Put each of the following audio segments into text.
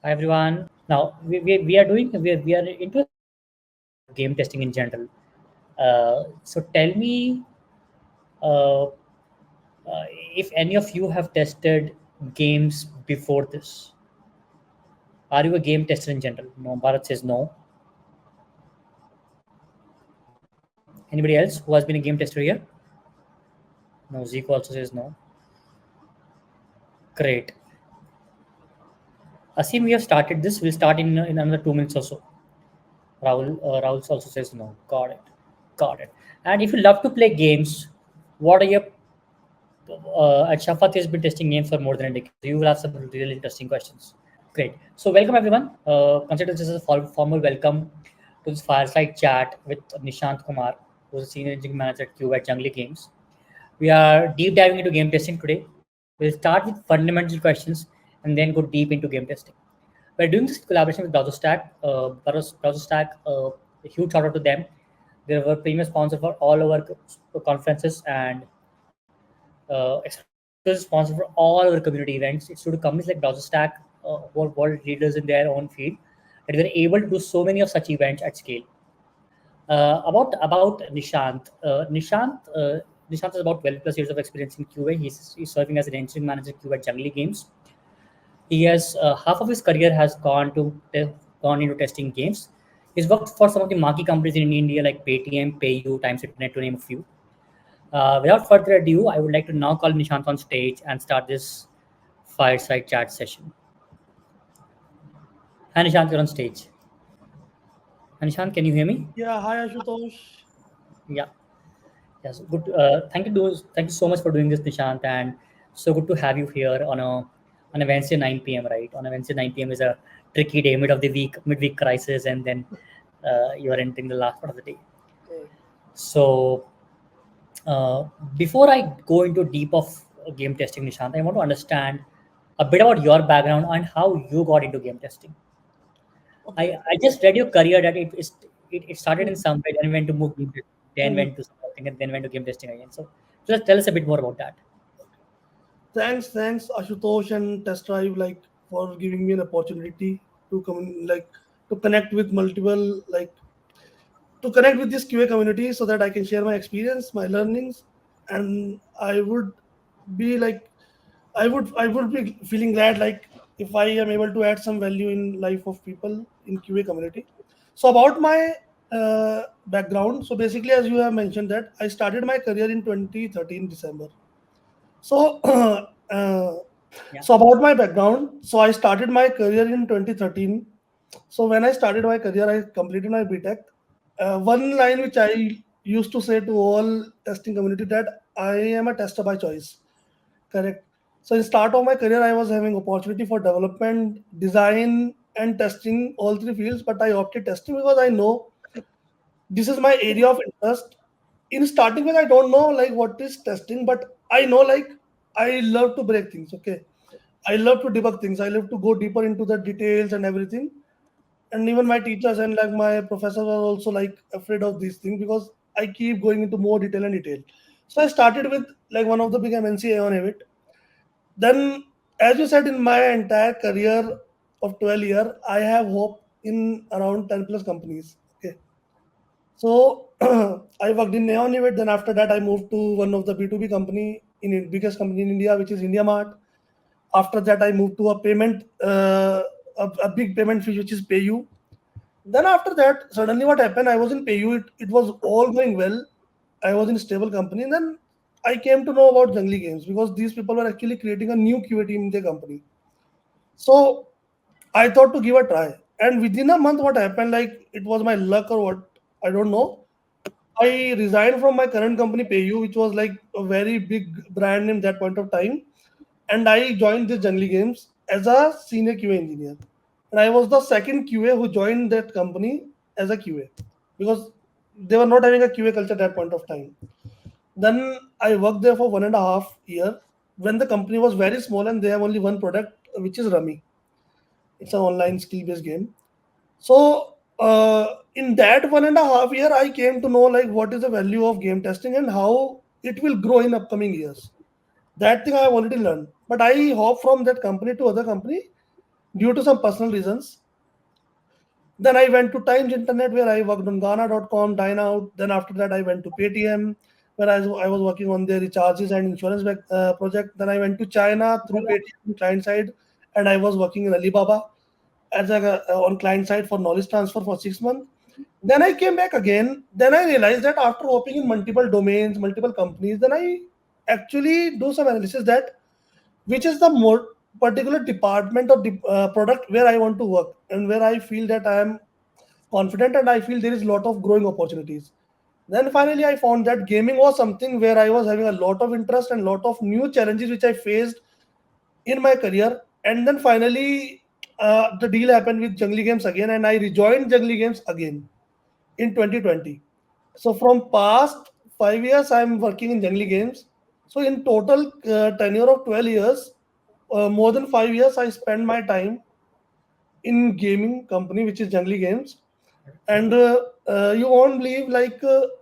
Hi everyone. Now we are into a series about game testing in general. So tell me uh, if any of you have tested games before this. Are you a game tester in general? No. Bharat says no. Anybody else who has been a game tester here? No. Zeke also says no. Great. Asim, we have started this. We'll start in another 2 minutes or so. Rahul also says no. Got it. Got it. And if you love to play games, what are your at Shafat has been testing games for more than a decade. So you will have some really interesting questions. Great. So welcome everyone. Consider this as a formal welcome to this fireside chat with Nishant Kumar, who is a senior engineering manager at Q at Jungly Games. We are deep diving into game testing today. We'll start with fundamental questions and then go deep into game testing. We're doing this in collaboration with BrowserStack. BrowserStack, a huge shout out to them. They were premium sponsor for all our conferences and exclusive sponsor for all our community events. It's due to companies like BrowserStack, who are world leaders in their own field, that we're able to do so many of such events at scale. About Nishant. Nishant has about 12 plus years of experience in QA. He's serving as an engineering manager QA at Jungly Games. He has half of his career has gone into testing games. He's worked for some of the marquee companies in India like Paytm, PayU, Times Internet, to name a few. Without further ado, I would like to now call Nishant on stage and start this fireside chat session. Hi Nishant, you're on stage. Hi Nishant, can you hear me? Yeah, hi Ashutosh. Yeah. Yes. Good. Thank you so much for doing this, Nishant, and so good to have you here on a Wednesday 9 p.m. Right? On a Wednesday 9 p.m. is a tricky day, mid of the week, midweek crisis, and then you are entering the last part of the day. Okay. So uh, before I go into deep of game testing, Nishant, I want to understand a bit about your background and how you got into game testing. Okay. I just read your career that it started in Mhm. some way, then went to move game testing, then Mhm. went to something, and then went to game testing again. So just tell us a bit more about that. Thanks Ashutosh and Test Drive for giving me an opportunity to come to connect with multiple to connect with this QA community so that I can share my experience, my learnings, and be like I would be feeling glad if I am able to add some value in life of people in QA community. So about my background, so basically as you have mentioned that I started my career in 2013 December. So Yeah. so about my background, so I started my career in 2013. So when I started my career, I completed my BTech. One line which I used to say to all testing community that I am a tester by choice. Correct. So in start of my career, I was having opportunity for development, design, and testing all three fields. But I opted testing because I know this is my area of interest. In starting with, I don't know what is testing, but I know I love to break things. Okay, I love to debug things. I love to go deeper into the details and everything. And even my teachers and my professors are also afraid of these things because I keep going into more detail and detail. So I started with one of the big MNC on it. Then, as you said, in my entire career of 12 years, I have hope in around 10 plus companies. Okay. So I worked in Neon Event. Then after that, I moved to one of the B2B company in biggest company in India, which is India Mart. After that, I moved to a payment, a big payment fish, which is PayU. Then after that, suddenly what happened? I was in PayU. It was all going well. I was in a stable company. And then I came to know about Jungly Games because these people were actually creating a new QA team in their company. So I thought to give a try. And within a month, what happened? It was my luck or what? I don't know. I resigned from my current company, PayU, which was like a very big brand in that point of time. And I joined this Jungly Games as a senior QA engineer. And I was the second QA who joined that company as a QA because they were not having a QA culture at that point of time. Then I worked there for 1.5 year when the company was very small and they have only one product, which is Rummy. It's an online skill-based game. So in that 1.5 year, I came to know what is the value of game testing and how it will grow in upcoming years. That thing I have already learned. But I hop from that company to other company due to some personal reasons. Then I went to Times Internet where I worked on Ghana.com, Dine Out. Then after that, I went to Paytm where I was working on their recharges and insurance project. Then I went to China through Paytm client side, and I was working in Alibaba as on client side for knowledge transfer for 6 months. Then I came back again. Then I realized that after working in multiple domains, multiple companies, then I actually do some analysis that which is the more particular department or product where I want to work and where I feel that I am confident and I feel there is a lot of growing opportunities. Then finally, I found that gaming was something where I was having a lot of interest and a lot of new challenges which I faced in my career. And then finally, the deal happened with Jungly Games again, and I rejoined Jungly Games again in 2020. So from past 5 years, I'm working in Jungly Games. So in total tenure of 12 years, more than 5 years, I spend my time in gaming company, which is Jungly Games. And you won't believe, like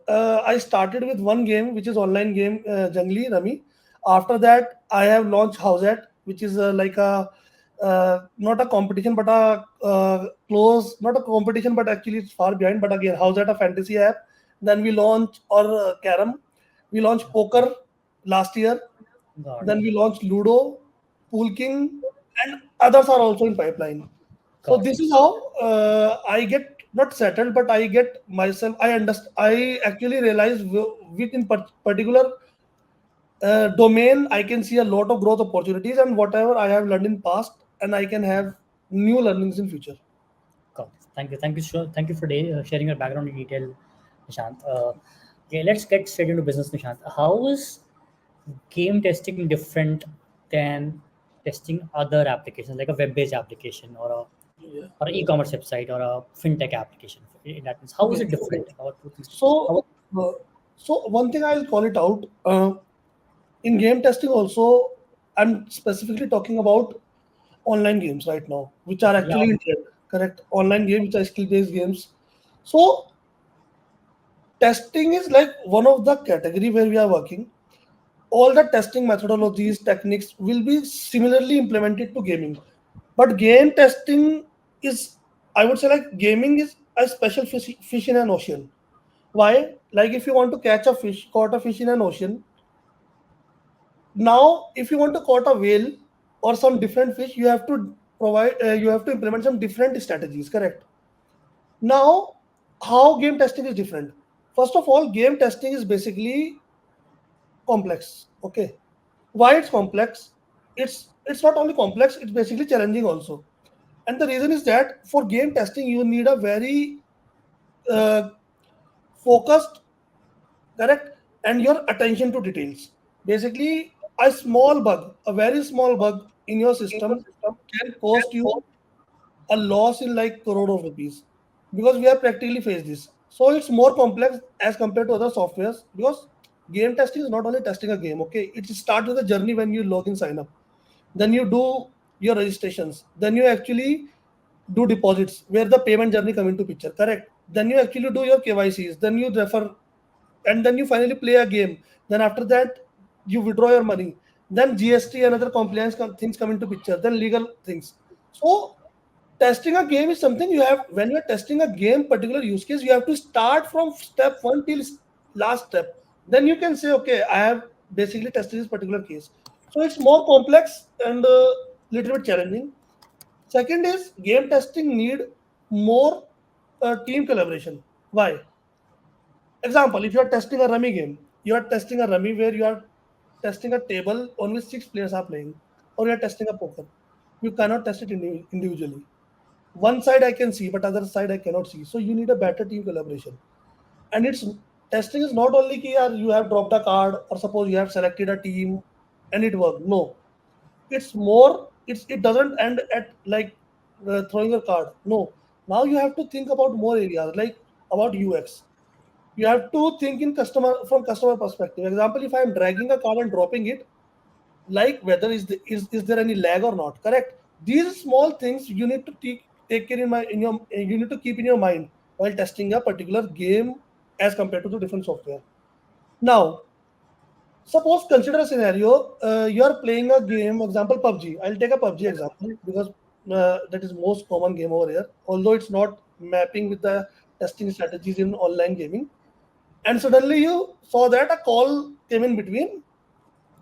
I started with one game, which is online game, Jungly Rummy. After that, I have launched Howzat, which is like a not a competition, but a close, not a competition, but actually it's far behind. But again, Howzat, a fantasy app. Then we launch or Carom. We launched poker last year. Got Then it. we launched Ludo, Pool King, and others are also in pipeline. So Got this it. is how I get not settled, but I get myself. I understand. I actually realize within particular domain, I can see a lot of growth opportunities, and whatever I have learned in past, and I can have new learnings in future. Got it. Thank you. Thank you. Thank you for sharing your background in detail, Nishant. Okay, let's get straight into business, Nishant. How is game testing different than testing other applications like a web-based application Yeah. or an e-commerce website or a fintech application? In that means, how is Okay. it different? How are two things different? So, uh, so one thing I'll call it out in game testing also. I'm specifically talking about online games right now, which are Yeah, actually in trend, correct? Online games, which are skill-based games. So testing is like one of the category where we are working. All the testing methodologies, techniques will be similarly implemented to gaming. But game testing is, I would say, like gaming is a special fish in an ocean. Why? Like if you want to catch a fish, caught a fish in an ocean. Now, if you want to caught a whale or some different fish, you have to you have to implement some different strategies, correct? Now, how game testing is different? First of all, game testing is basically complex. Okay, why it's complex? It's not only complex; it's basically challenging also. And the reason is that for game testing, you need a very uh, focused, correct, and your attention to details. Basically, a small bug, a very small bug in your system can cost you a loss in like crore of rupees because we have practically faced this. So it's more complex as compared to other softwares because game testing is not only testing a game. Okay, it starts with a journey when you log in, sign up, then you do your registrations, then you actually do deposits where the payment journey come into picture, correct? Then you actually do your KYCs, then you refer, and then you finally play a game. Then after that, you withdraw your money. Then GST and other compliance things come into picture. Then legal things. So testing a game is something you have when you are testing a game particular use case. You have to start from step one till last step. Then you can say, okay, I have basically tested this particular case. So it's more complex and little bit challenging. Second is game testing need more team collaboration. Why? Example, if you are testing a rummy game, you are testing a rummy where you are testing a table on which six players are playing, or you are testing a poker. You cannot test it individually. One side I can see, but other side I cannot see. So you need a better team collaboration. And it's testing is not only ki yaar, you have dropped a card or suppose you have selected a team and it worked. No, it's more. It doesn't end at like throwing a card. No, now you have to think about more areas like about UX. You have to think in customer from customer perspective. Example, if I am dragging a card and dropping it, like whether is there any lag or not, correct? These small things you need to take care in your you need to keep in your mind while testing a particular game as compared to the different software. Now, suppose consider a scenario, you are playing a game, example PUBG. I'll take a PUBG example because that is most common game over here, although it's not mapping with the testing strategies in online gaming. And suddenly you saw that a call came in between,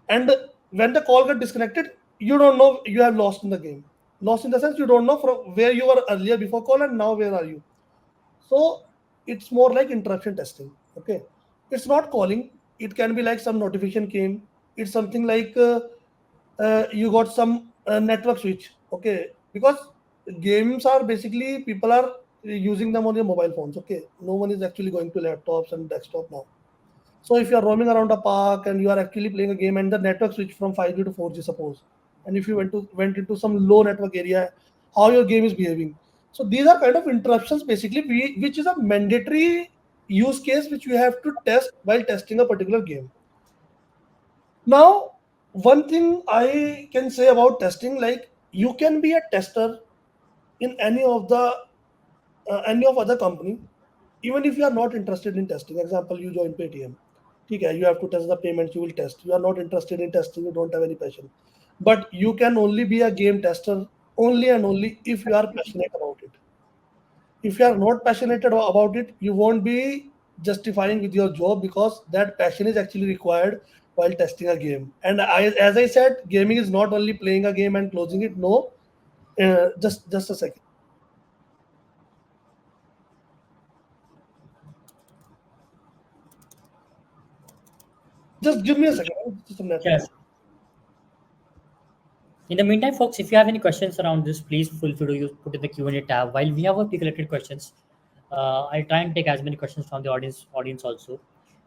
and when the call got disconnected, you don't know, you have lost in the game. Lost in the sense you don't know from where you were earlier before call and now where are you. So it's more like interruption testing. Okay, it's not calling. It can be like some notification came. It's something like you got some network switch. Okay, because games are basically people are using them on their mobile phones. Okay, no one is actually going to laptops and desktop now. So if you are roaming around a park and you are actually playing a game and the network switch from 5G to 4G, suppose, and if you went into some low network area, how your game is behaving. So these are kind of interruptions basically, which is a mandatory use case which we have to test while testing a particular game. Now, one thing I can say about testing, like you can be a tester in any of other company, even if you are not interested in testing. Example, you join Paytm. Okay, you have to test the payments, you will test. You are not interested in testing, you don't have any passion. But you can only be a game tester only and only if you are passionate about it. If you are not passionate about it, you won't be justifying with your job because that passion is actually required while testing a game. And as I said, gaming is not only playing a game and closing it. No, just a second. Just give me a second. Just some network. Yes. In the meantime, folks, if you have any questions around this, please feel free to put in the Q&A tab. While we have a pre-collected questions, I'll try and take as many questions from the audience also.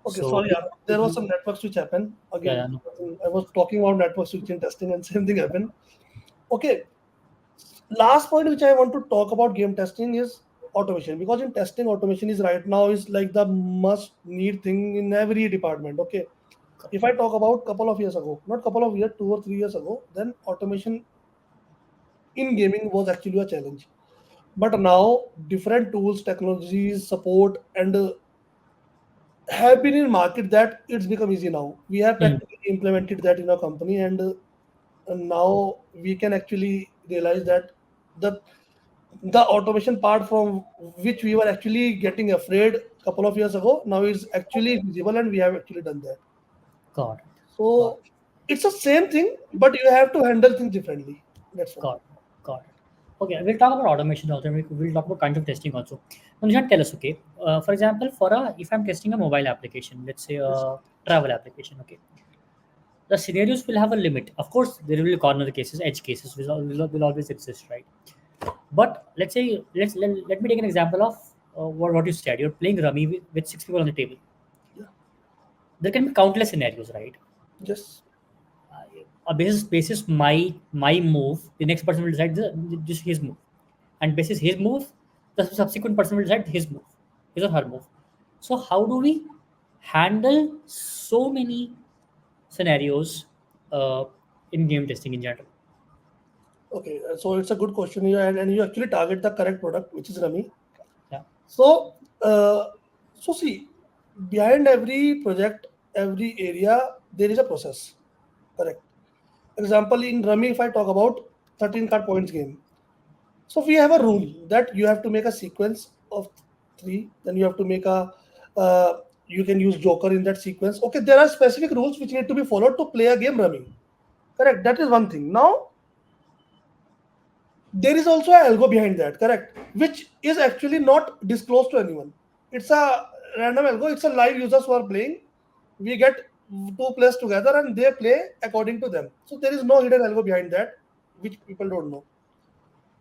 Okay, So, sorry, there was some network switch happened. yeah, Again, yeah, no. I was talking about network switch in testing and same thing happened. Okay, last point which I want to talk about game testing is automation, because in testing automation is right now is like the must need thing in every department. Okay, if I talk about couple of years ago, not couple of years, 2 or 3 years ago, then automation in gaming was actually a challenge. But now different tools, technologies, support, and have been in market that it's become easy now. We have Hmm. practically implemented that in our company, and now we can actually realize that the the automation part from which we were actually getting afraid a couple of years ago now is actually visible, and we have actually done that. Got it. Got So it. it's the same thing, but you have to handle things differently. That's all. Got it. Got it. Okay, we'll talk about automation also. We'll talk about kinds of testing also. Now, Nishant, tell us, okay, for example, if I'm testing a mobile application, let's say Yes. a travel application, okay, the scenarios will have a limit. Of course, there will be corner cases, edge cases will always exist, right? But let's say let me take an example of what you said. You're playing Rummy with six people on the table. Yeah. There can be countless scenarios, right? Yes. Basis my move, the next person will decide just his move, and basis his move, the subsequent person will decide his or her move. So how do we handle so many scenarios in game testing in general? Okay. So it's a good question here, and you actually target the correct product, which is Rummy. Yeah. So, see, behind every project, every area, there is a process. Correct. Example in Rummy, if I talk about 13 card points game. So we have a rule that you have to make a sequence of three. Then you have to make you can use Joker in that sequence. Okay, there are specific rules which need to be followed to play a game Rummy. Correct. That is one thing. Now there is also an algo behind that, correct, which is actually not disclosed to anyone. It's a random algo, it's a live users who are playing. We get two players together and they play according to them, so there is no hidden algo behind that which people don't know.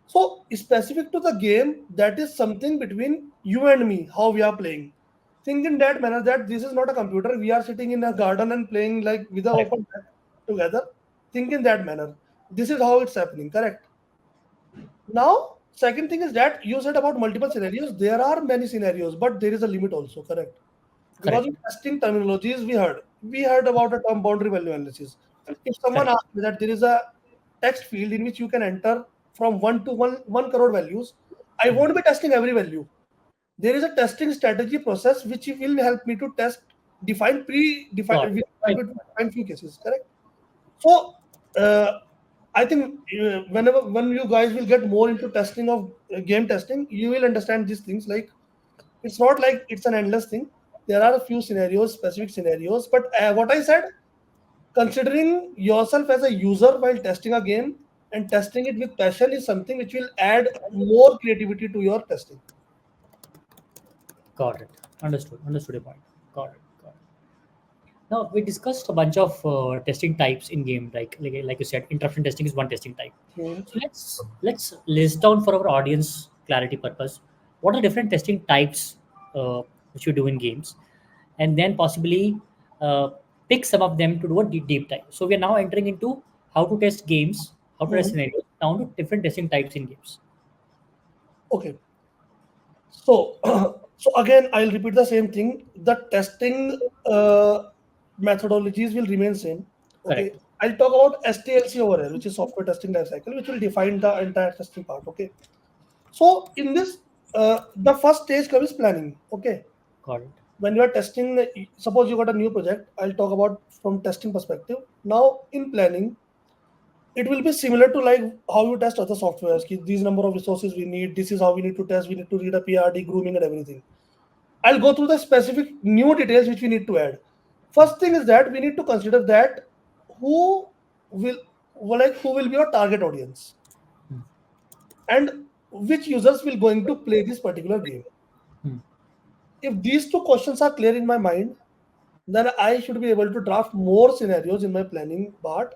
So specific to the game, that is something between you and me, how we are playing. Think in that manner that this is not a computer, we are sitting in a garden and playing like with an Correct. open back together. Think in that manner, this is how it's happening, correct. Now, second thing is that you said about multiple scenarios. There are many scenarios, but there is a limit also, correct? Because Correct. in testing terminologies, we heard about a term boundary value analysis. If someone Correct. asks me that there is a text field in which you can enter from one crore values, I Hmm. won't be testing every value. There is a testing strategy process which will help me to test Got define it. define few cases, correct? So uh, I think when you guys will get more into testing of game testing, you will understand these things. Like it's not like it's an endless thing. There are a few scenarios, specific scenarios. But what I said, considering yourself as a user while testing a game and testing it with passion is something which will add more creativity to your testing. Got it. Understood. Understood your point. Got it. Got it. Now we discussed a bunch of testing types in game, like you said, interruption testing is one testing type. Hmm. So let's list down for our audience clarity purpose. What are different testing types which you do in games, and then possibly uh, pick some of them to do a deep dive. So we are now entering into how to test games, how to test Hmm. scenarios, down to different testing types in games. Okay. So, so again, I'll repeat the same thing. The testing methodologies will remain same. Okay, Correct. I'll talk about STLC over here, which is software testing lifecycle, which will define the entire testing part. Okay, so in this, the first stage comes planning. Okay, Got it. when you are testing, suppose you got a new project. I'll talk about from testing perspective. Now, in planning, it will be similar to like how you test other softwares. These number of resources we need. This is how we need to test. We need to read a PRD, grooming, and everything. I'll go through the specific new details which we need to add. First thing is that we need to consider that who will who will be your target audience Hmm. and which users will going to play this particular game. Hmm. If these two questions are clear in my mind, then I should be able to draft more scenarios in my planning part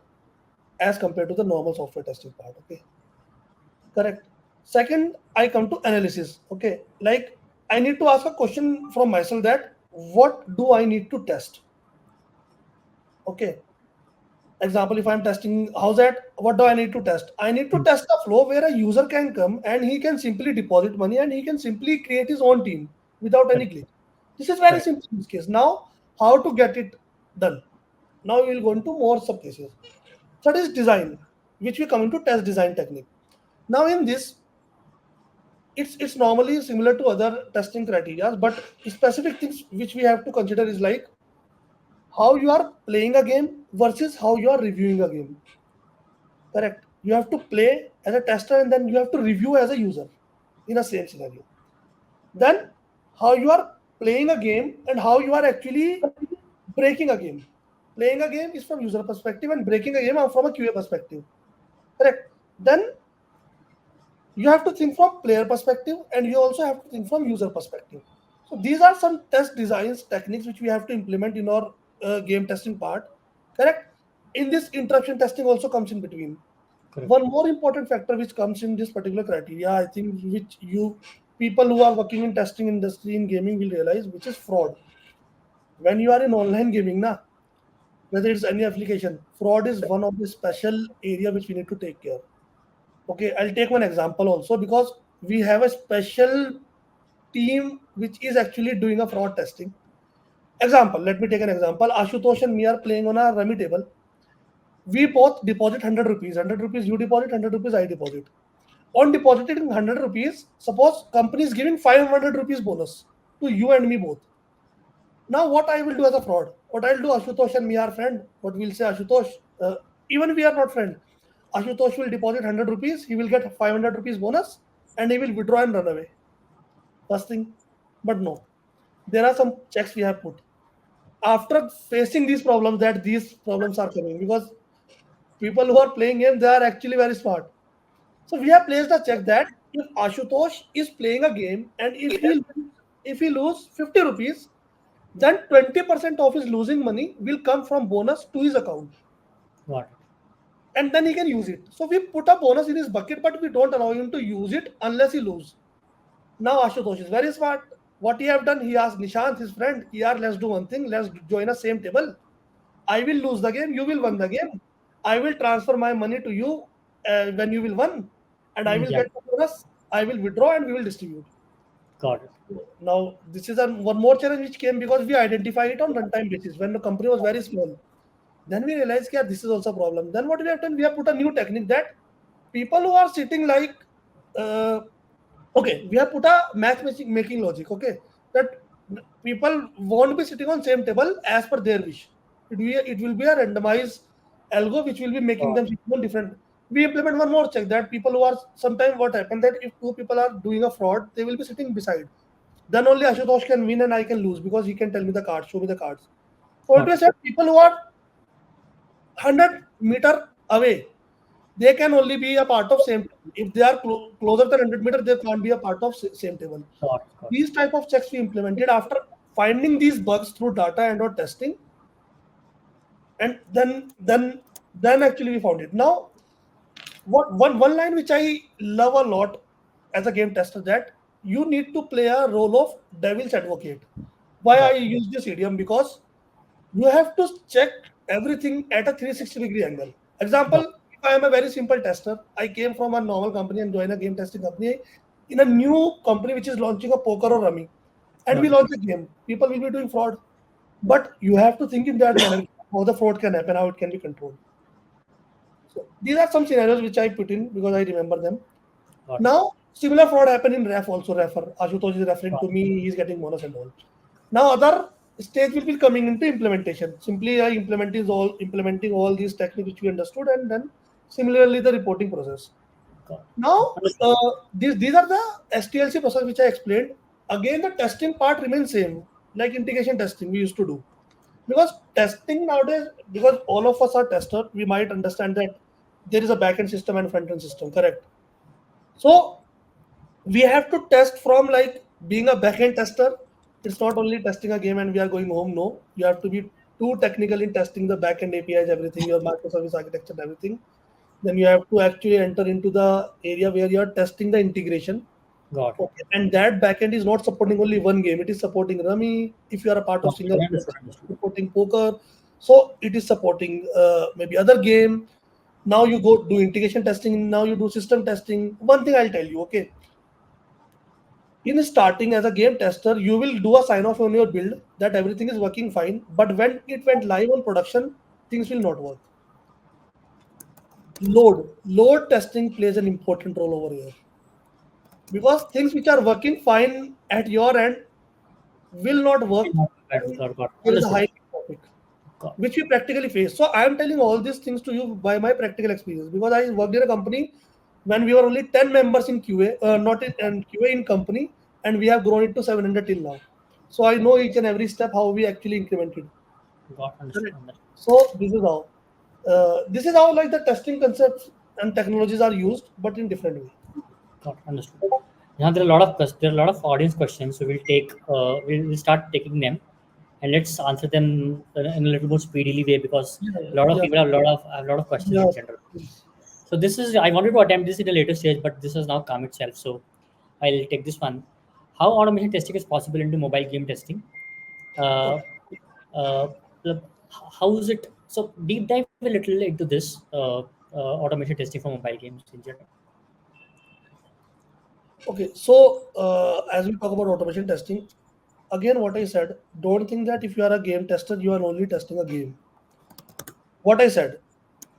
as compared to the normal software testing part. Okay, correct. Second, I come to analysis. Okay, like I need to ask a question from myself that what do I need to test? Okay, example, if I'm testing Howzat, what do I need to test? I need to Hmm. test a flow where a user can come and he can simply deposit money and he can simply create his own team without any Correct. glitch. This is very Correct. simple use case. Now, how to get it done? Now we will go into more sub cases. That is design, which we come into test design technique. Now in this, it's normally similar to other testing criteria, but specific things which we have to consider is like how you are playing a game versus how you are reviewing a game. Correct. You have to play as a tester and then you have to review as a user in a same scenario. Then how you are playing a game and how you are actually breaking a game. Playing a game is from user perspective and breaking a game are from a QA perspective. Correct. Then you have to think from player perspective and you also have to think from user perspective. So these are some test designs techniques which we have to implement in our game testing part. Correct. In this interruption testing also comes in between. Correct. One more important factor which comes in this particular criteria, I think, which you people who are working in testing industry in gaming will realize, which is fraud. When you are in online gaming, na, whether it's any application, fraud is one of the special area which we need to take care. Okay, I'll take one example also because we have a special team which is actually doing a fraud testing. Example, let me take an example. Ashutosh and me are playing on a rummy table. We both deposit 100 rupees. 100 rupees you deposit, 100 rupees I deposit. On depositing 100 rupees, suppose company is giving 500 rupees bonus to you and me both. Now, what I will do as a fraud? What I'll do, Ashutosh and me are friend. What we'll say, Ashutosh, even we are not friend. Ashutosh will deposit 100 rupees, he will get 500 rupees bonus, and he will withdraw and run away. First thing. But no, there are some checks we have put. After facing these problems, that these problems are coming because people who are playing game, they are actually very smart. So we have placed a check that if Ashutosh is playing a game and if he lose 50 rupees, then 20% of his losing money will come from bonus to his account. Got it. And then he can use it. So we put a bonus in his bucket, but we don't allow him to use it unless he lose. Now Ashutosh is very smart. What he have done, he asked Nishant, his friend, "Yeah, let's do one thing. Let's join a same table. I will lose the game. You will win the game. I will transfer my money to you when you will win, and I will Yeah. get the bonus. I will withdraw and we will distribute." Got it. Now this is one more challenge which came because we identified it on runtime basis when the company was very small. Then we realized, yeah, this is also a problem. Then what we have done, we have put a new technique that people who are sitting like, uh, okay, we have put a matchmaking making logic. Okay, that people won't be sitting on same table as per their wish. It will be a randomized algo which will be making Got them sit on different. we implement one more check that people who are sometimes what happens that if two people are doing a fraud, they will be sitting beside. Then only Ashutosh can win and I can lose because he can tell me the cards, show me the cards. So what Got we said, people who are 100-meter away, they can only be a part of same. If they are closer than 100 meters, they can't be a part of same table. got These type of checks we implemented after finding these bugs through data and or testing, and then actually we found it. Now, what one line which I love a lot as a game tester, that you need to play a role of devil's advocate. Why I got use this idiom? Because you have to check everything at a 360-degree angle. Example, got if I am a very simple tester, I came from a normal company and joined a game testing company in a new company which is launching a poker or rummy, and we got launch a game. People will be doing fraud, but you have to think in that manner how the fraud can happen, how it can be controlled. So these are some scenarios which I put in because I remember them. got Now, similar fraud happened in ref also. Refer Ashutosh is referring got to me. He's getting bonus and all. Now, other stage will be coming into implementation. Simply, I implementing all these techniques which we understood, and then similarly the reporting process. got Now, understood. these are the STLC process which I explained. Again, the testing part remains same, like integration testing we used to do. Because testing nowadays, because all of us are tester, we might understand that there is a backend system and front end system, correct? So we have to test from like being a backend tester. It's not only testing a game and we are going home. No, you have to be too technical in testing the backend APIs, everything, your microservice architecture, and everything. Then you have to actually enter into the area where you are testing the integration. Got it. Okay, and that backend is not supporting only one game. It is supporting Rummy. If you are a part of single, Understood. Understood. supporting poker. So it is supporting maybe other game. Now you go do integration testing. Now you do system testing. One thing I'll tell you. Okay, in starting as a game tester, you will do a sign off on your build that everything is working fine. But when it went live on production, things will not work. Load testing plays an important role over here because things which are working fine at your end will not work. And Got there is a understood. high topic Got which we practically face. So I am telling all these things to you by my practical experience because I worked in a company when we were only 10 members in QA, not in and QA in company, and we have grown it to 700 till now. So I know each and every step how we actually implemented. understood. Correct. Understood. So this is how. This is how like the testing concepts and technologies are used, but in different way. Got understood. Now there are a lot of there are a lot of audience questions, so we'll start taking them, and let's answer them in a little more speedily way because Yeah, a lot of yeah, people have a lot of questions yeah. in general. So this is I wanted to attempt this in a later stage, but this has now come itself. So I'll take this one. How automation testing is possible into mobile game testing? Uh, Okay. uh, the- how is it? So deep dive a little into this automation testing for mobile games in general. Okay. So as we talk about automation testing, again, what I said, don't think that if you are a game tester, you are only testing a game. What I said,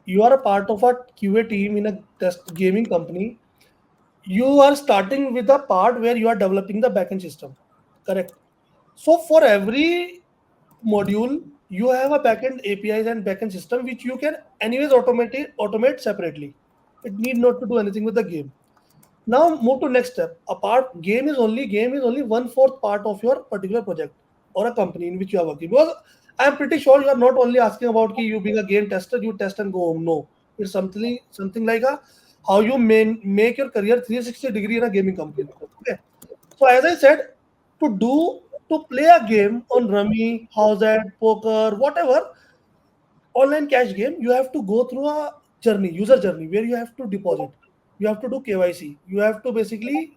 you are a part of a QA team in a test gaming company. You are starting with a part where you are developing the backend system. Correct. So for every module, you have a backend APIs and backend system which you can anyways automate separately. It need not to do anything with the game. Now move to next step. A part game is only one-fourth part of your particular project or a company in which you are working. Because I am pretty sure you are not only asking about ki you being a game tester, you test and go home. No, it's something like a how you make your career 360-degree in a gaming company. Okay. So as I said, to play a game on Rummy, Howzat, poker, whatever, online cash game, you have to go through a user journey where you have to deposit, you have to do KYC, you have to basically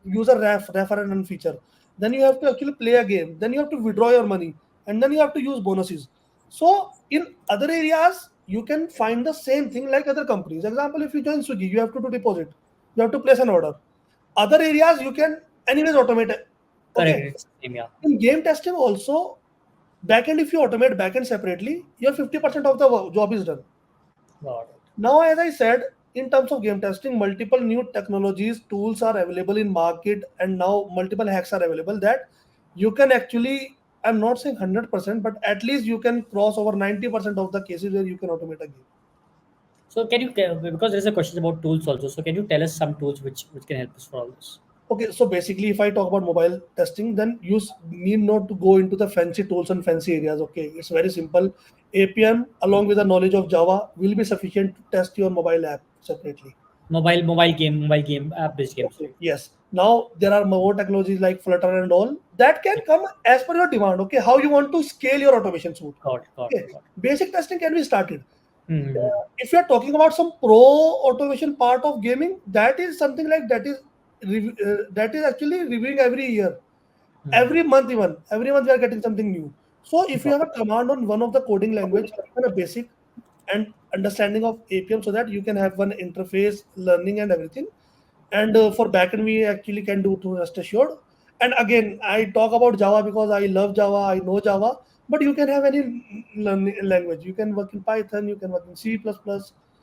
use a refer and earn feature. Then you have to actually play a game. Then you have to withdraw your money, and then you have to use bonuses. So in other areas, you can find the same thing like other companies. Example, if you join Swiggy, you have to do deposit, you have to place an order. Other areas you can anyways automate it. Correct. Okay. It's same, yeah. In game testing also, backend, if you automate backend separately, your 50% of the job is done. Got it. Now, as I said, in terms of game testing, multiple new technologies, tools are available in market, and now multiple hacks are available that you can actually, I'm not saying 100%, but at least you can cross over 90% of the cases where you can automate a game. So can you because there is a question about tools also. So can you tell us some tools which can help us for all this? Okay, so basically, if I talk about mobile testing, then you need not to go into the fancy tools and fancy areas. Okay, it's very simple. APM along with the knowledge of Java will be sufficient to test your mobile app separately. Mobile game app based games, Okay, right? yes. Now there are more technologies like Flutter and all that can come as per your demand. Okay, how you want to scale your automation suite. Got it, got Okay, it, got it. basic testing can be started. Mm-hmm. If you are talking about some pro automation part of gaming, that is something like that is actually reviewing every year, every month, even every month we are getting something new. So if you Got have a command on one of the coding language, even a basic and understanding of APM, so that you can have one interface learning and everything. And for backend we actually can do to rest assured. And again, I talk about Java because I love Java, I know Java, but you can have any learning language. You can work in Python, you can work in C++.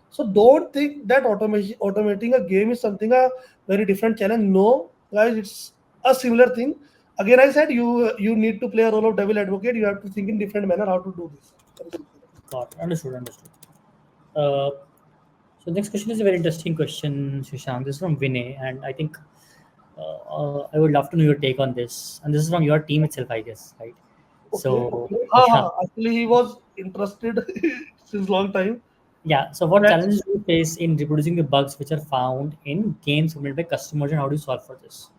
So don't think that automation automating a game is something a very different challenge. No guys, it's a similar thing. Again, I said you need to play a role of devil advocate. You have to think in different manner how to do this. Very simple. Got it. Understood, understood. Uh, so next question is a very interesting question, Shashank. This is from Vinay, and I think I would love to know your take on this. And this is from your team itself, I guess, right? Okay, So okay. yeah, Actually, he was interested since long time. yeah. So what That's challenges do you face in reproducing the bugs which are found in games submitted by customers, and how do you solve for this?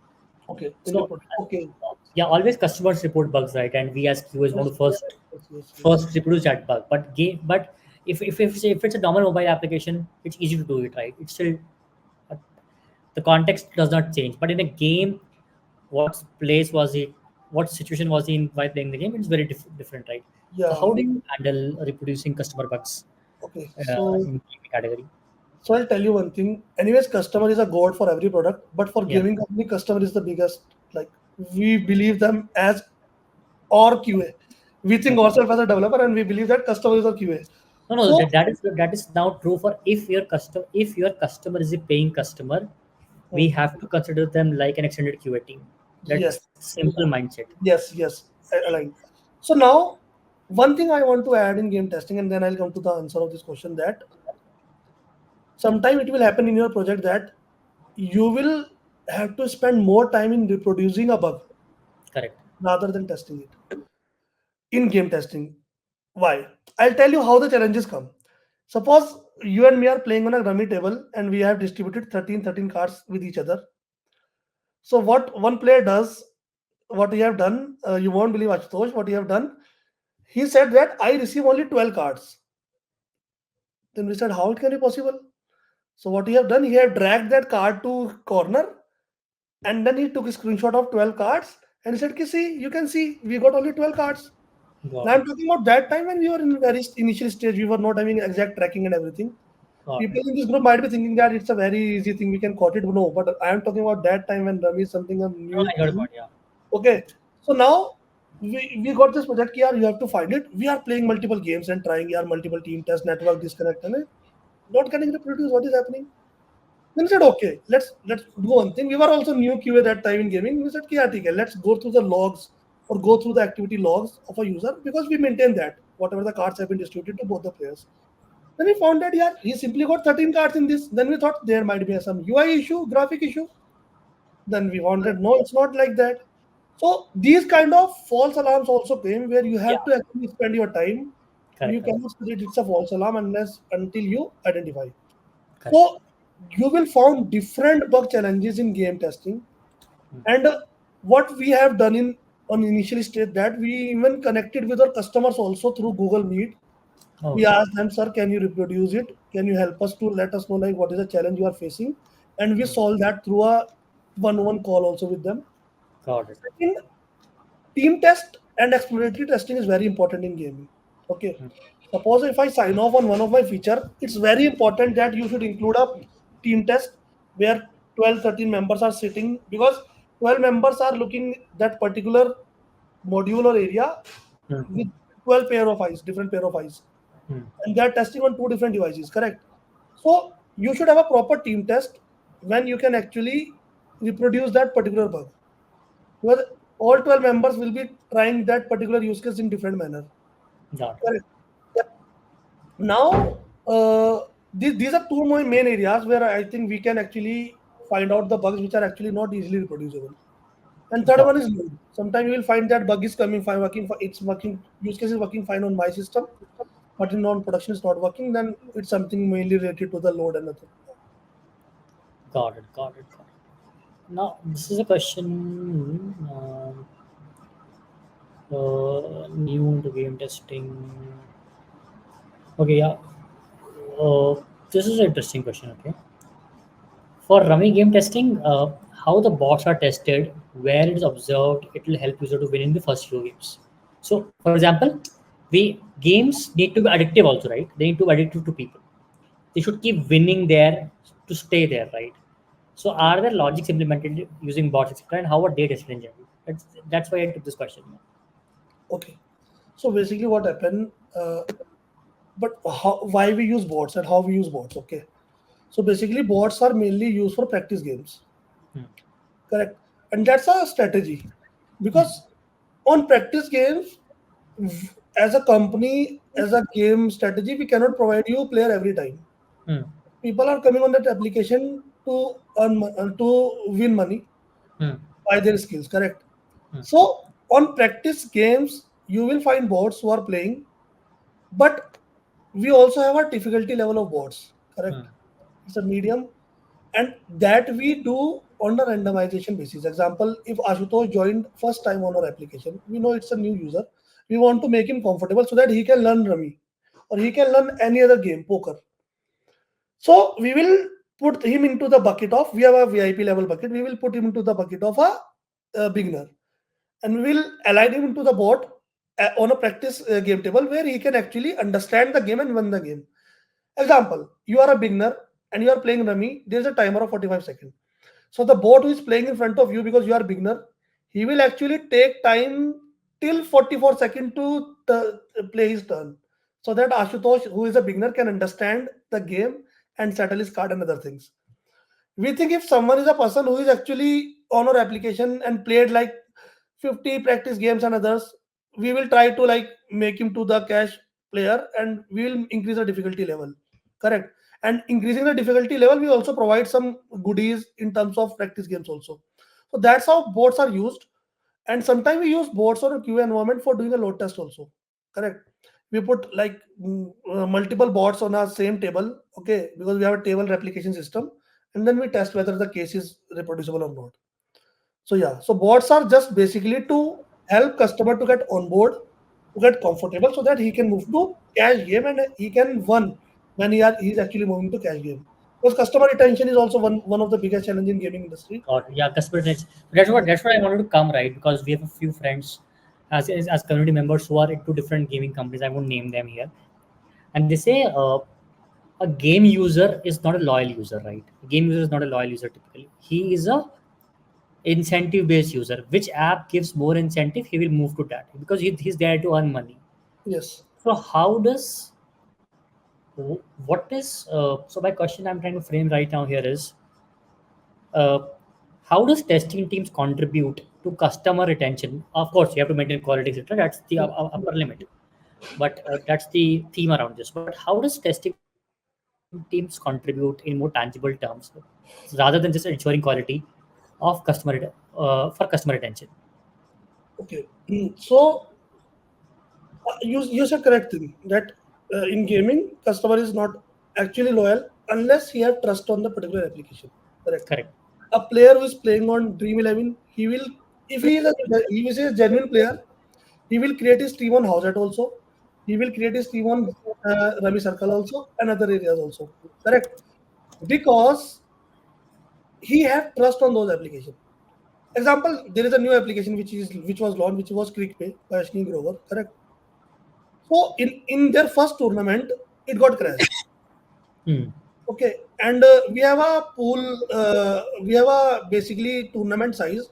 okay. In the So product. Okay. yeah, always customers report bugs, right? And we as QAs want Yes, to yes, first yes, yes, yes. first reproduce that bug. But if it's a normal mobile application, it's easy to do it, right? It's still the context does not change. But in a game, what place was it? What situation was he in while playing the game? It's very different, right? So Yeah. how do you handle reproducing customer bugs Okay. in gaming category? So I'll tell you one thing. Anyways, customer is a god for every product, but for Yeah. gaming company, customer is the biggest. Like we believe them as our QA. We think Okay. ourselves as a developer, and we believe that customer is our QA. No, So that is now true for if your customer is a paying customer, we hmm, have to consider them like an extended QA team. yes, That's simple mindset. yes, yes, aligned. So now, one thing I want to add in game testing, and then I'll come to the answer of this question. That sometime it will happen in your project that you will have to spend more time in reproducing a bug Correct. rather than testing it in game testing. Why? I'll tell you how the challenges come. Suppose you and me are playing on a rummy table and we have distributed 13 cards with each other. So what one player does, what he have done, you won't believe Ashutosh, what he have done. He said that I receive only 12 cards. Then we said, how it can be possible? So what he have done, he have dragged that card to corner and then he took a screenshot of 12 cards and he said, see, you can see we got only 12 cards. Now Got it. I'm talking about that time when we were in very initial stage, we were not having exact tracking and everything. Got People it. in this group might be thinking that it's a very easy thing, we can quote it. No, but I am talking about that time when Rummy is something a No, new I heard thing. about, yeah. Okay, so now we got this project here, you have to find it. We are playing multiple games and trying here multiple team test, network disconnect, and not getting reproduced. What is happening? Then we said, okay, let's do one thing. We were also new QA that time in gaming. We said, yeah, okay, let's go through the logs or go through the activity logs of a user because we maintain that whatever the cards have been distributed to both the players. Then we found that yeah, he simply got 13 cards in this. Then we thought there might be some UI issue, graphic issue. Then we wanted no, it's not like that. So these kind of false alarms also came where you Yeah. have to actually spend your time. Correct. You Correct. cannot say that it's a false alarm unless until you identify. Correct. So you will find different bug challenges in game testing. And what we have done in on initial stage that we even connected with our customers also through Google Meet. Oh, We asked them, sir, can you reproduce it? Can you help us to let us know like what is the challenge you are facing? And we solve that through a one-on-one call also with them. got it. Second, team test and exploratory testing is very important in gaming. Okay. Suppose if I sign off on one of my feature, it's very important that you should include a team test where 12, 13 members are sitting because 12 members are looking that particular module or area Hmm. with 12 pair of eyes, different pair of eyes. Hmm. And they're testing on two different devices, correct? So you should have a proper team test when you can actually reproduce that particular bug. Because all 12 members will be trying that particular use case in different manner. Got it. Correct. Now, these are two more main areas where I think we can actually find out the bugs which are actually not easily reproducible. And third Got one is load. Sometimes you will find that bug is coming fine, working, it's working, use case is working fine on my system, but in non-production it's not working. Then it's something mainly related to the load and nothing. got it. Got it. Got it. Now this is a question. New into game testing. Okay, yeah. Uh, this is an interesting question. Okay, for Rummy game testing, how the bots are tested, where it is observed, it will help user to win in the first few games. So, for example, we games need to be addictive also, right? They need to be addictive to people. They should keep winning there to stay there, right? So, are there logics implemented using bots, etc., and how are they tested in general? That's why I took this question. Okay. So basically, what happened? But why we use bots and how we use bots? Okay. So basically, bots are mainly used for practice games. Hmm. Correct. And that's a strategy because on practice games, as a company, as a game strategy, we cannot provide you player every time. Hmm. People are coming on that application to to win money Hmm. by their skills. Correct. Hmm. So on practice games, you will find bots who are playing, but we also have a difficulty level of bots. Hmm. Correct. It's a medium, and that we do on a randomization basis. Example, if Ashutosh joined first time on our application, we know it's a new user. We want to make him comfortable so that he can learn Rummy or he can learn any other game, poker. So we will put him into the bucket of, we have a VIP level bucket. We will put him into the bucket of a beginner, and we will align him into the bot on a practice game table where he can actually understand the game and win the game. Example, you are a beginner and you are playing Rummy. There is a timer of 45 seconds. So the bot who is playing in front of you because you are beginner, he will actually take time till 44 seconds to play his turn. So that Ashutosh, who is a beginner, can understand the game and settle his card and other things. We think if someone is a person who is actually on our application and played like 50 practice games and others, we will try to like make him to the cash player and we will increase the difficulty level. Correct. And increasing the difficulty level, we also provide some goodies in terms of practice games also. So that's how bots are used. And sometimes we use bots or a QA environment for doing a load test also. Correct. We put like multiple bots on our same table, okay, because we have a table replication system, and then we test whether the case is reproducible or not. So yeah, so bots are just basically to help customer to get on board, to get comfortable, so that he can move to cash game and he can win when he's actually moving to cash game. Because customer retention is also one of the biggest challenge in gaming industry. Got it. Yeah, customer retention. That's what I wanted to come, right, because we have a few friends as community members who are into different gaming companies. I won't name them here, and they say a game user is not a loyal user, right? A game user is not a loyal user typically. He is a incentive based user. Which app gives more incentive, he will move to that because he's there to earn money. Yes. So how does what is so my question I'm trying to frame right now here is uh, how does testing teams contribute to customer retention? Of course, you have to maintain quality, etc. That's the upper limit, but that's the theme around this. But how does testing teams contribute in more tangible terms rather than just ensuring quality of for customer retention? Okay. So you said correct thing that in gaming, customer is not actually loyal unless he have trust on the particular application. Correct. Correct. A player who is playing on Dream 11, he will, if he is a genuine player, he will create his team on Howzat also. He will create his team on Rummy Circle also and other areas also. Correct. Because he have trust on those applications. Example, there is a new application which was launched, which was ClickPay by Ashni Grover. Correct. So in their first tournament, it got crashed. Hmm. Okay, and we have a pool. We have a basically tournament size,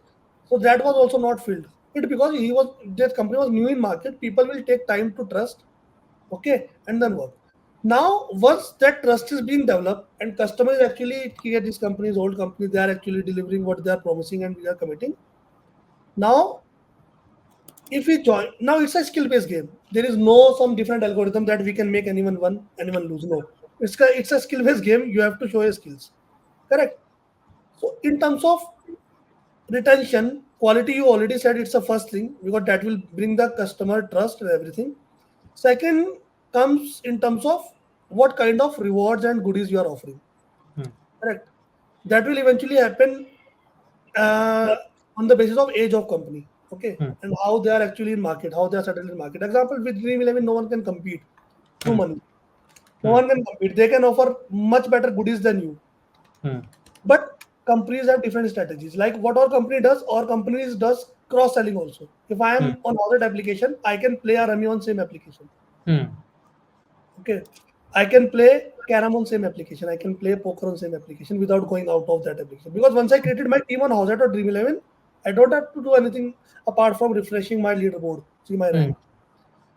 so that was also not filled. It because he was that company was new in market. People will take time to trust. Okay, and then work. Now, once that trust is being developed and customer is actually here, these companies, old companies, they are actually delivering what they are promising and we are committing. Now, if we join, now it's a skill based game. There is no some different algorithm that we can make anyone win, anyone lose. No, It's a skill based game. You have to show your skills. Correct. So in terms of retention, quality, you already said it's the first thing because that will bring the customer trust and everything. Second comes in terms of what kind of rewards and goodies you are offering. Hmm. Correct. That will eventually happen uh, on the basis of age of company. Okay. Hmm. And how they are actually in market, how they are settled in market. Example with Dream 11, no one can compete through Hmm. money. No Hmm. one can compete. They can offer much better goodies than you. Hmm. But companies have different strategies. Like what our company does, our companies does cross selling also. If I Hmm. am on other application, I can play a Rummy on same application. Hmm. Okay. I can play Carom on same application. I can play poker on same application without going out of that application. Because once I created my team on Howzat or Dream 11, I don't have to do anything apart from refreshing my leaderboard, see my Hmm. rank.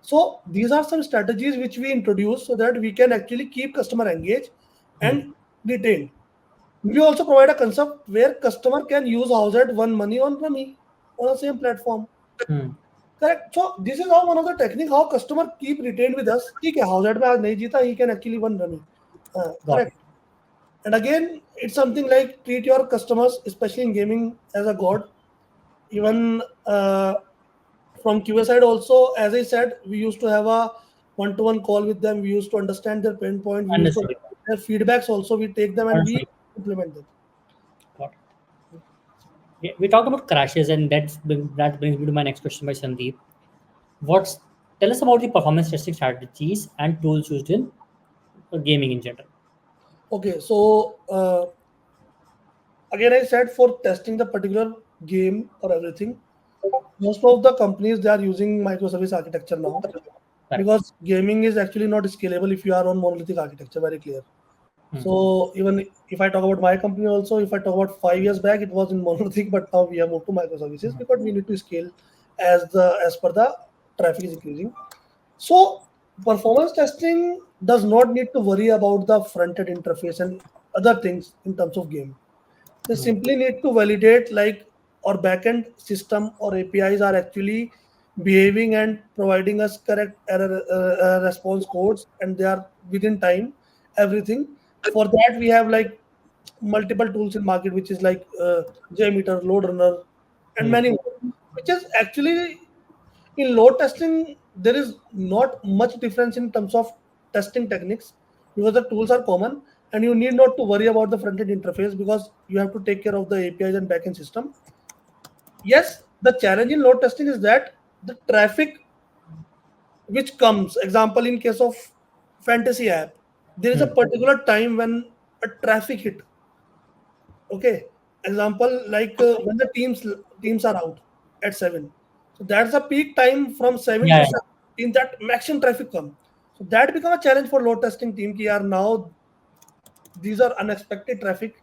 So these are some strategies which we introduce so that we can actually keep customer engaged Hmm. and retained. We also provide a concept where customer can use Howzat one money on Rummy on the same platform. Hmm. Correct. So this is how one of the technique how customer keep retained with us. ठीक है, Howzat में आज नहीं जीता, he can actually win Rummy. Got it. Correct. And again, it's something like treat your customers, especially in gaming, as a god. Even from QA side also, as I said, we used to have a one-to-one call with them. We used to understand their pain point. We used to Understood. their feedbacks also. We take them and we Understood. implement them. Got it. We talked about crashes, and that brings me to my next question by Sandeep. What's Tell us about the performance testing strategies and tools used in gaming in general. Okay, so again, I said for testing the particular game or everything, most of the companies they are using microservice architecture now Correct. because gaming is actually not scalable if you are on monolithic architecture. Very clear. Hmm. So even if I talk about my company also, if I talk about 5 years back, it was in monolithic, but now we have moved to microservices because we need to scale as per the traffic is increasing. So performance testing does not need to worry about the front end interface and other things in terms of game. They Hmm. simply need to validate like our backend system or APIs are actually behaving and providing us correct error response codes and they are within time everything. For that we have like multiple tools in market which is like JMeter, Load Runner, and Hmm. many more. Which is actually in load testing there is not much difference in terms of testing techniques because the tools are common and you need not to worry about the front end interface because you have to take care of the APIs and backend system. Yes, the challenge in load testing is that the traffic which comes, example in case of fantasy app, there is a Hmm. particular time when a traffic hit. Okay, example like when the teams are out at 7, so that's a peak time from 7 Yeah. to Yeah. 7 in that maximum traffic come. So that become a challenge for load testing team ki yaar now these are unexpected traffic.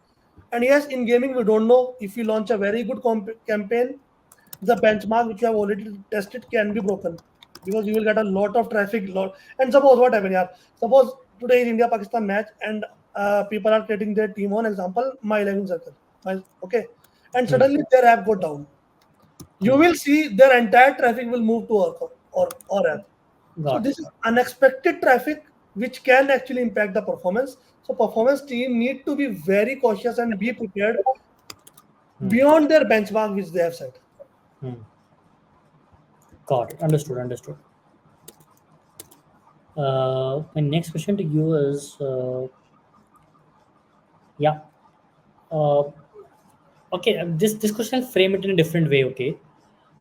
And yes, in gaming we don't know if we launch a very good campaign, the benchmark which you have already tested can be broken because you will get a lot of traffic lot. And suppose what happen here, suppose today is India Pakistan match and people are creating their team on example my 11 circle okay, and Hmm. suddenly their app go down, you Hmm. will see their entire traffic will move to our app. So Got it. this is unexpected traffic which can actually impact the performance. So performance team need to be very cautious and be prepared Hmm. beyond their benchmark which they have set. Hmm. Got it. Understood. Understood. My next question to you is, yeah. Uh, okay. This question I'll frame it in a different way. Okay.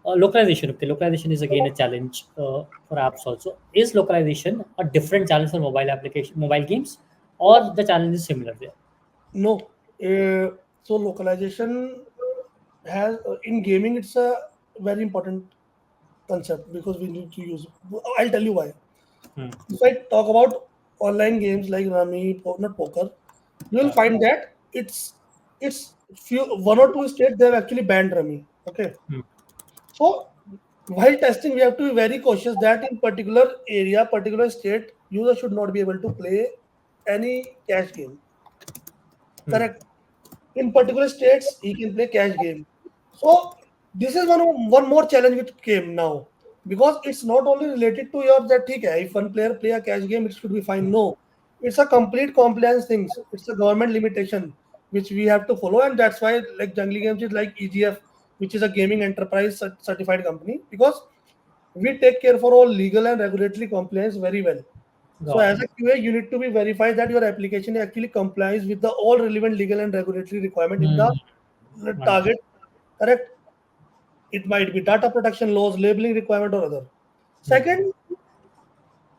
Localization. Okay. Localization is again a challenge for apps also. Is localization a different challenge for mobile games, or the challenge is similar there? No, so localization has in gaming it's a very important concept because we need to use. I'll tell you why. Hmm. If I talk about online games like Rummy, not poker, you will Uh, find that it's few one or two states they have actually banned Rummy. Okay, hmm. so while testing, we have to be very cautious that in particular area, particular state, user should not be able to play any cash game. Hmm. Correct. In particular states, he can play cash game. So this is one more challenge which came now because it's not only related to your that ठीक है, if one player play a cash game, it should be fine. No, It's a complete compliance things. It's a government limitation which we have to follow, and that's why like Jungly Games is like EGF, which is a gaming enterprise certified company, because we take care for all legal and regulatory compliance very well. So Got as it. a QA, you need to be verified that your application actually complies with the all relevant legal and regulatory requirement in the Hmm. target. Understood. Correct? It might be data protection laws, labeling requirement, or other. Hmm. Second,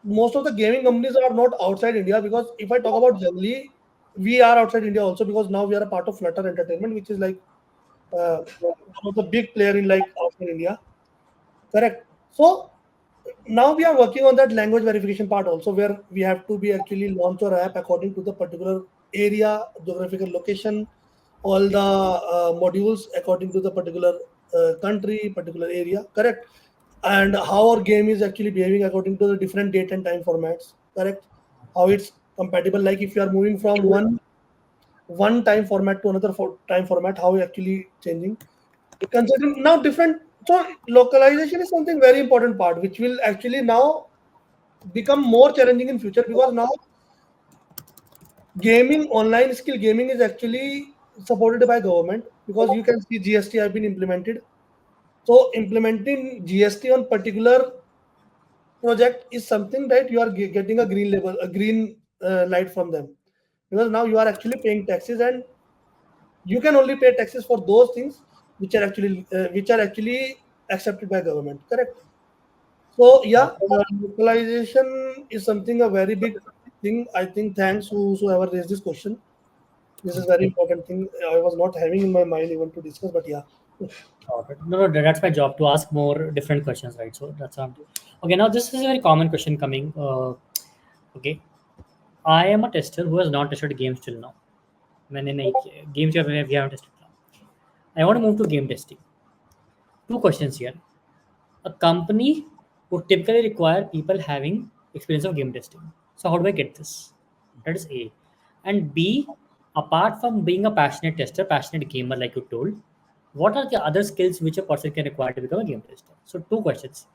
most of the gaming companies are not outside India, because if I talk about generally, we are outside India also, because now we are a part of Flutter Entertainment, which is like one of the big player in like outside India. Correct. So now we are working on that language verification part also, where we have to be actually launch our app according to the particular area, geographical location, all the modules according to the particular country, particular area. Correct. And how our game is actually behaving according to the different date and time formats. Correct. How it's compatible, like if you are moving from one time format to another time format, how it actually changing, considering now different. So localization is something very important part, which will actually now become more challenging in future, because now gaming, online skill gaming is actually supported by government, because you can see GST have been implemented. So implementing GST on particular project is something that you are getting a green label, a green light from them, because now you are actually paying taxes, and you can only pay taxes for those things which are actually accepted by government. Correct. So yeah, localization is something a very big thing. I think thanks whosoever raised this question. This is very important thing. I was not having in my mind even to discuss, but yeah. Got it. No, no, that's my job to ask more different questions, right? So that's okay. Now this is a very common question coming. Okay, I am a tester who has not tested games till now. मैंने नहीं किया games we haven't tested now. I want to move to game testing. Two questions here. A company would typically require people having experience of game testing. So how do I get this? That is A. And B, apart from being a passionate tester, passionate gamer like you told, what are the other skills which a person can require to become a game tester? So two questions.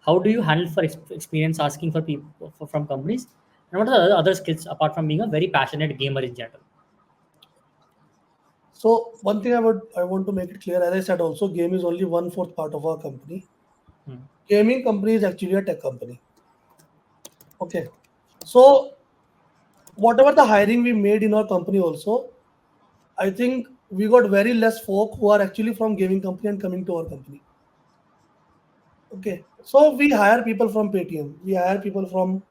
How do you handle for experience asking for people from companies? And what are the other skills apart from being a very passionate gamer in general? So one thing I want to make it clear, as I said also, game is only one fourth part of our company. Hmm. Gaming company is actually a tech company. Okay. So whatever the hiring we made in our company also, I think we got very less folk who are actually from gaming company and coming to our company. Okay. So we hire people from Paytm. We hire people from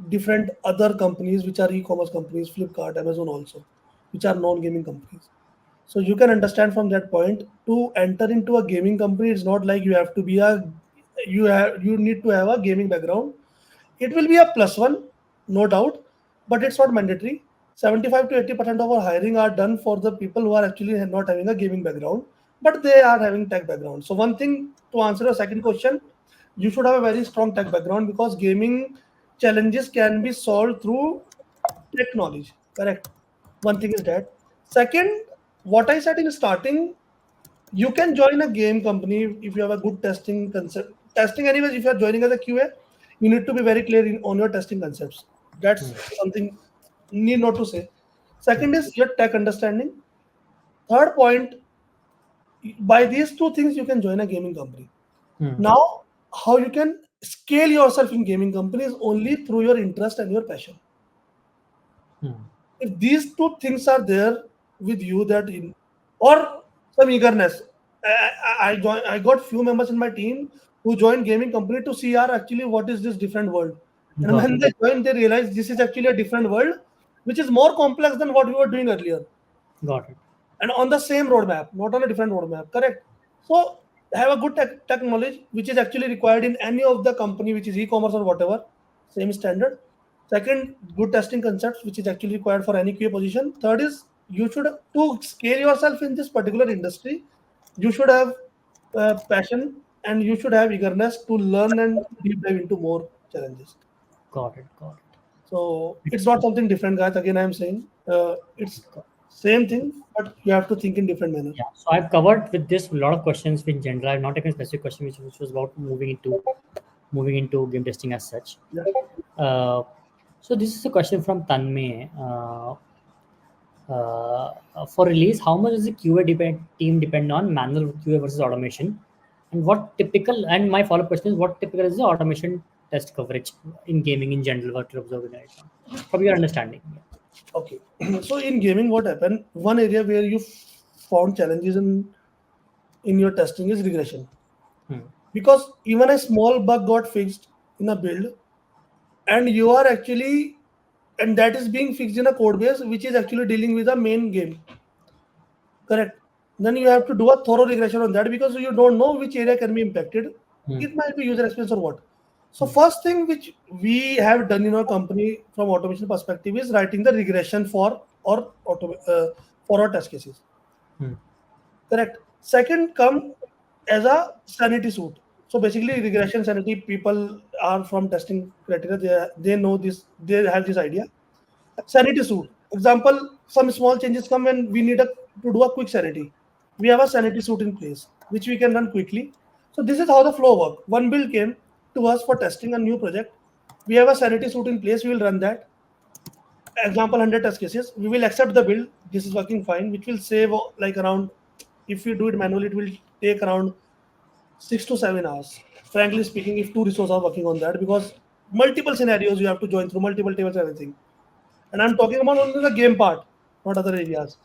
different other companies which are e-commerce companies, Flipkart, Amazon also, which are non-gaming companies. So you can understand from that point, to enter into a gaming company, it's not like you have to be a you need to have a gaming background. It will be a plus one, no doubt, but it's not mandatory. 75 to 80% of our hiring are done for the people who are actually not having a gaming background, but they are having tech background. So one thing, to answer your second question, you should have a very strong tech background, because gaming challenges can be solved through tech knowledge. Correct. One thing is that. Second, what I said in starting, you can join a game company if you have a good testing concept. Testing, anyways, if you are joining as a QA, you need to be very clear on your testing concepts. That's something need not to say. Second is your tech understanding. Third point, by these two things, you can join a gaming company. Hmm. Now, how you can scale yourself in gaming companies only through your interest and your passion. Hmm. If these two things are there with you, that in or some eagerness, I got few members in my team who joined gaming company to see are actually what is this different world, and Got when it. they join they realize this is actually a different world, which is more complex than what we were doing earlier, Got it. and on the same roadmap, not on a different roadmap. Correct. So have a good tech knowledge, which is actually required in any of the company, which is e-commerce or whatever, same standard. Second, good testing concepts, which is actually required for any QA position. Third is, you should, to scale yourself in this particular industry, you should have passion, and you should have eagerness to learn and deep dive into more challenges. Got it. Got it. So it's not something different, guys. Again, I'm saying it's same thing, but you have to think in different manner. Yeah, so I've covered with this a lot of questions in general. I've not taken a specific question which was about moving into game testing as such. Yeah. Uh, So this is a question from Tanmay. For release, how much does the team depend on manual QA versus automation? And what typical, and my follow-up question is, what typical is the automation test coverage in gaming in general, what you're observing right now, from your understanding? Okay. So in gaming, what happened? One area where you found challenges in your testing is regression, Hmm. because even a small bug got fixed in a build, and you are actually, and that is being fixed in a code base which is actually dealing with the main game. Correct. Then you have to do a thorough regression on that, because you don't know which area can be impacted. Hmm. It might be user experience or what. So Hmm. first thing which we have done in our company from automation perspective is writing the regression for our test cases. Hmm. Correct. Second come as a sanity suit. So basically regression sanity people are from testing criteria. They know this. They have this idea. Sanity suit. Example, some small changes come and we need to do a quick sanity. We have a sanity suit in place, which we can run quickly. So this is how the flow work. One bill came to us for testing a new project. We have a sanity suit in place. We will run that. Example 100 test cases. We will accept the build. This is working fine, which will save like around, if we do it manually, it will take around 6 to 7 hours. Frankly speaking, if two resources are working on that, because multiple scenarios you have to join through multiple tables and everything. And I'm talking about only the game part, not other areas.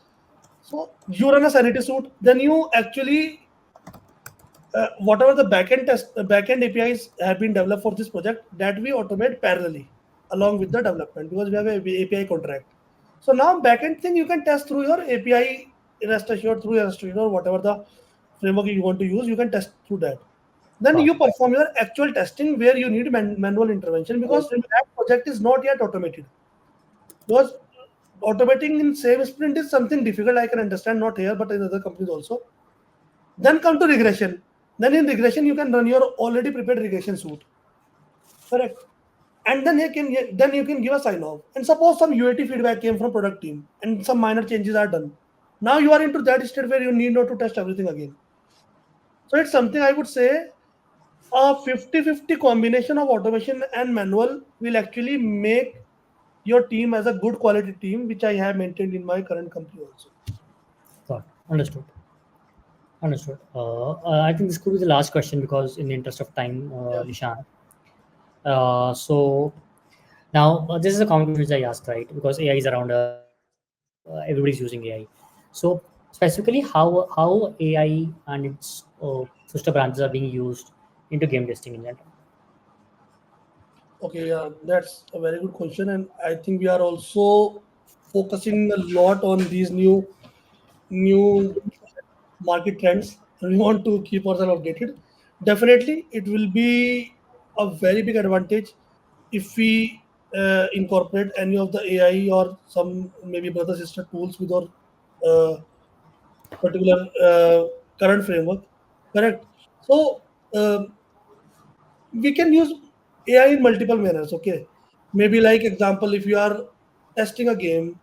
So you run a sanity suit, then you actually whatever the backend APIs have been developed for this project, that we automate parallelly along with the development, because we have a API contract. So now backend thing you can test through your API, rest assured through rest assured, or whatever the framework you want to use, you can test through that. Then Got you perform your actual testing where you need manual intervention, because it. that project is not yet automated. Because automating in same sprint is something difficult. I can understand, not here, but in other companies also. Then come to regression. Then in regression, you can run your already prepared regression suite. Correct. And then you can give a sign off. And suppose some UAT feedback came from product team and some minor changes are done. Now you are into that state where you need not to test everything again. So it's something I would say a 50-50 combination of automation and manual will actually make your team as a good quality team, which I have maintained in my current company also. Got understood. Understood. I think this could be the last question because, in the interest of time, Yeah. Nishant. So now this is a common question which I asked, right? Because AI is around us, everybody's using AI. So specifically, how AI and its sister branches are being used into game testing in general? Okay, yeah, that's a very good question, and I think we are also focusing a lot on these new market trends, and we want to keep ourselves updated. Definitely, it will be a very big advantage if we incorporate any of the AI or some maybe brother sister tools with our uh, particular current framework. Correct. So we can use AI in multiple manners. Okay, maybe like example, if you are testing a game,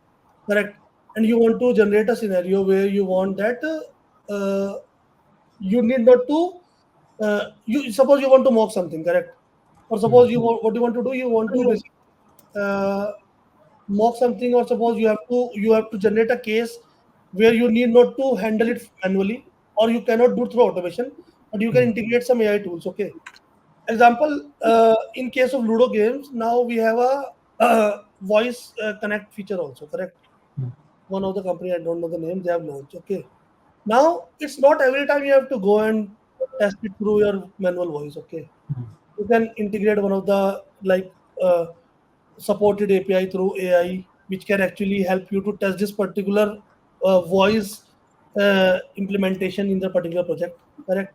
correct, and you want to generate a scenario where you want that you need not to you suppose you want to mock something, correct, or Hmm. suppose what you want to do, you want to basically uh, mock something, or suppose you have to generate a case where you need not to handle it manually, or you cannot do through automation, but you can Hmm. integrate some AI tools. Okay, example, in case of Ludo games, now we have a voice connect feature also, correct? Hmm. One of the company, I don't know the name, they have launched. Okay, now it's not every time you have to go and test it through your manual voice. Okay, Hmm. you can integrate one of the like supported API through AI, which can actually help you to test this particular voice implementation in the particular project. Correct.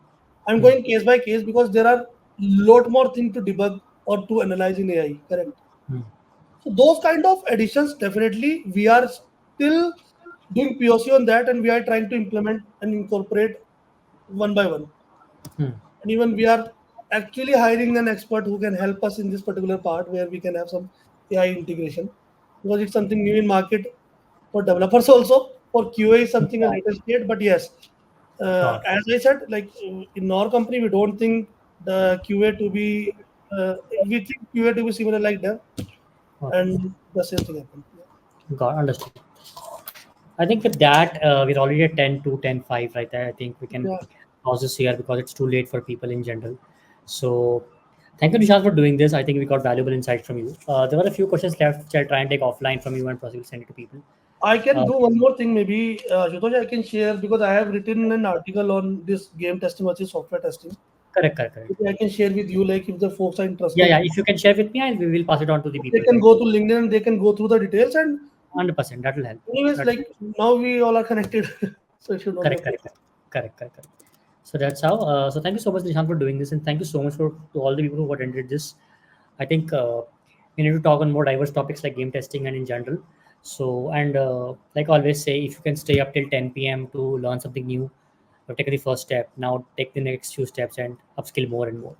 I'm Hmm. going case by case because there are lot more things to debug or to analyze in AI. Correct. Hmm. So those kind of additions, definitely we are still doing POC on that, and we are trying to implement and incorporate one by one. Hmm. And even we are actually hiring an expert who can help us in this particular part where we can have some AI integration, because it's something new in market for developers also. For QA is something a later state, but yes, Got it. as I said, like in our company, we don't think the QA to be we think QA to be similar like dev. Okay. and the same thing happened. Got understood. I think with that, we're already at 10 to 10:05 right there. I think we can Yeah, pause this here because it's too late for people in general. So, thank you, Nishant, for doing this. I think we got valuable insights from you. There were a few questions left, which I'll try and take offline from you and possibly send it to people. I can Uh, do one more thing maybe, Shubhaj, I can share because I have written an article on this game testing versus software testing. correct, correct, correct. Maybe I can share with you, like if the folks are Yeah, interested, yeah. If you can share with me, we will pass it on to the they people, can right? go to LinkedIn and they can go through the details. And 100%. That will help. anyways, That like now we all are connected, so it should not be a correct, problem. correct, correct, correct, correct, correct. So that's how. So thank you so much, Nishan, for doing this, and thank you so much for to all the people who attended this. I think we need to talk on more diverse topics like game testing and in general. So and like I always say, if you can stay up till 10 p.m. to learn something new, or take the first step. Now take the next few steps and upskill more and more.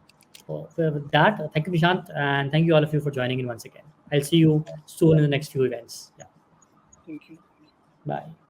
So with that, thank you, Nishant, and thank you all of you for joining in once again. I'll see you soon in the next few events. Yeah, Thank you. bye.